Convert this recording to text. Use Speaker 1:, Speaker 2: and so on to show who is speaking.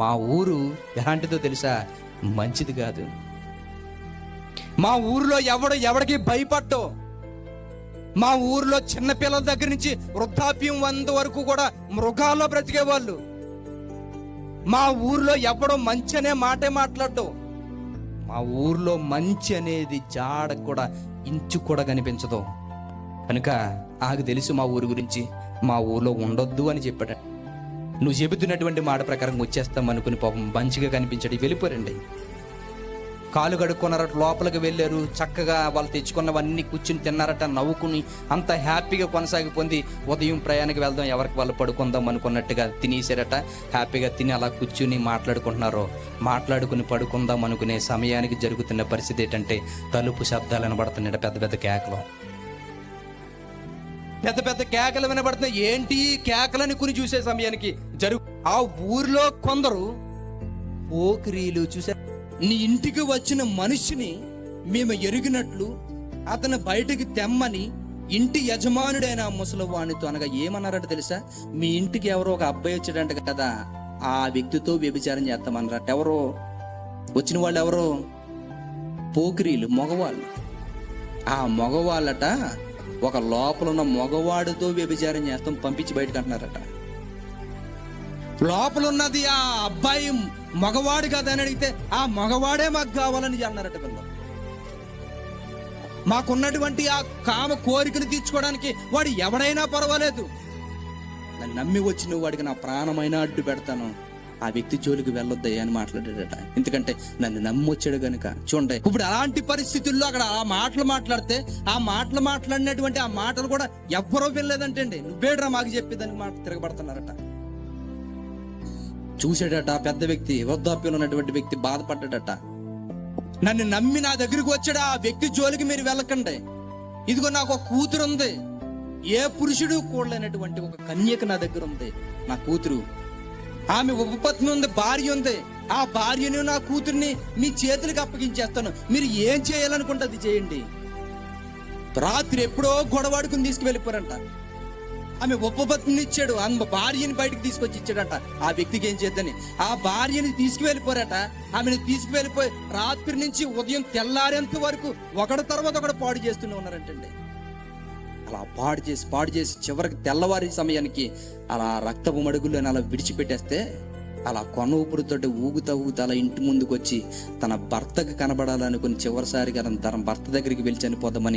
Speaker 1: మా ఊరు ఎలాంటిదో తెలుసా? మంచిది కాదు. మా ఊరిలో ఎవడికి భయపడ్డో. మా ఊరిలో చిన్నపిల్లల దగ్గర నుంచి వృద్ధాప్యం వరకు కూడా మృగాల్లో బ్రతికేవాళ్ళు. మా ఊరిలో ఎవడో మంచి అనే మాటే మాట్లాడ్డు. మా ఊర్లో మంచి అనేది జాడ కూడా ఇంచు కూడా కనిపించదు. కనుక నాకు తెలుసు మా ఊరి గురించి. మా ఊర్లో ఉండొద్దు అని చెప్పాడు. నువ్వు చెబుతున్నటువంటి మాట ప్రకారం వచ్చేస్తాం అనుకుని పాపం మంచిగా కనిపించాడు. వెళ్ళిపోరండి. కాలు కడుక్కున్నారట, లోపలికి వెళ్ళారు. చక్కగా వాళ్ళు తెచ్చుకున్నవన్నీ కూర్చుని తిన్నారట, నవ్వుకుని అంత హ్యాపీగా కొనసాగిపోయింది. ఉదయం ప్రయాణానికి వెళ్దాం, ఎవరికి వాళ్ళు పడుకుందాం అనుకున్నట్టుగా తినేసారట. హ్యాపీగా తిని అలా కూర్చుని మాట్లాడుకుని పడుకుందాం అనుకునే సమయానికి జరుగుతున్న పరిస్థితి ఏంటంటే తలుపు శబ్దాలు వినబడుతున్నాయి. పెద్ద పెద్ద కేకలు వినబడుతున్నాయి. ఏంటి కేకలని కొని చూసే సమయానికి ఆ ఊరిలో కొందరు పోకిరీలు చూసే, నీ ఇంటికి వచ్చిన మనిషిని మేము ఎరిగినట్లు అతను బయటికి తెమ్మని ఇంటి యజమానుడైన ముసలివాణితో అనగా ఏమన్నారట తెలుసా? మీ ఇంటికి ఎవరో ఒక అబ్బాయి వచ్చాడంట కదా, ఆ వ్యక్తితో వ్యభిచారం చేస్తామన్నారట. ఎవరో వచ్చిన వాళ్ళు ఎవరో పోకిరీలు, మగవాళ్ళు. ఆ మగవాళ్ళట ఒక లోపల ఉన్న మగవాడితో వ్యభిచారం చేస్తాం, పంపించి బయటకు అంటున్నారట. లోపల ఉన్నది ఆ అబ్బాయి మగవాడు కదా అని అడిగితే ఆ మగవాడే మాకు కావాలని అన్నారట. పిల్లలు మాకున్నటువంటి ఆ కామ కోరికను తీర్చుకోవడానికి వాడు ఎవడైనా పర్వాలేదు, నన్ను నమ్మి వచ్చిన వాడికి నా ప్రాణమైనా అడ్డు పెడతాను, ఆ వ్యక్తి జోలికి వెళ్ళొద్దయ్యా అని మాట్లాడాడట. ఎందుకంటే నన్ను నమ్మి వచ్చాడు గనుక. చూడండి, ఇప్పుడు అలాంటి పరిస్థితుల్లో అక్కడ ఆ మాటలు మాట్లాడితే ఆ మాటలు మాట్లాడినటువంటి ఆ మాటలు కూడా ఎవ్వరూ వినలేదంటే అండి, నువ్వేడ్రా మాకు చెప్పేదని మాట తిరగబడుతున్నారట. చూసాడట పెద్ద వ్యక్తి, వృద్ధాప్యంలో ఉన్నటువంటి వ్యక్తి బాధపడ్డాడట. నన్ను నమ్మి నా దగ్గరికి వచ్చాడు, ఆ వ్యక్తి జోలికి మీరు వెళ్ళకండి. ఇదిగో నాకు ఒక కూతురు ఉంది, ఏ పురుషుడు కూడలేనటువంటి ఒక కన్యక నా దగ్గర ఉంది, నా కూతురు. ఆమె ఉపపత్ని ఉంది, భార్య ఉంది. ఆ భార్యను నా కూతుర్ని మీ చేతులకు అప్పగించేస్తాను, మీరు ఏం చేయాలనుకుంటే అది చేయండి. రాత్రి ఎప్పుడో గొడవాడుకుని తీసుకువెళ్ళిపోరంట. ఆమె ఉపపత్నిని ఇచ్చాడు, ఆమె భార్యని బయటకు తీసుకొచ్చి ఇచ్చాడట. ఆ వ్యక్తికి ఏం చేద్దని ఆ భార్యని తీసుకువెళ్ళిపోయారట. ఆమెను తీసుకువెళ్ళిపోయి రాత్రి నుంచి ఉదయం తెల్లారేంత వరకు ఒకటి తర్వాత ఒకటి పాడు చేస్తూనే ఉన్నారంటండి. అలా పాడు చేసి చివరికి తెల్లవారి సమయానికి అలా రక్తపు మడుగులను అలా విడిచిపెట్టేస్తే అలా కొన ఊపిరితోటి ఊగుతా అలా ఇంటి ముందుకు వచ్చి తన భర్తకు కనబడాలనుకుని చివరిసారిగా తన భర్త దగ్గరికి వెళ్ళి చనిపోదామని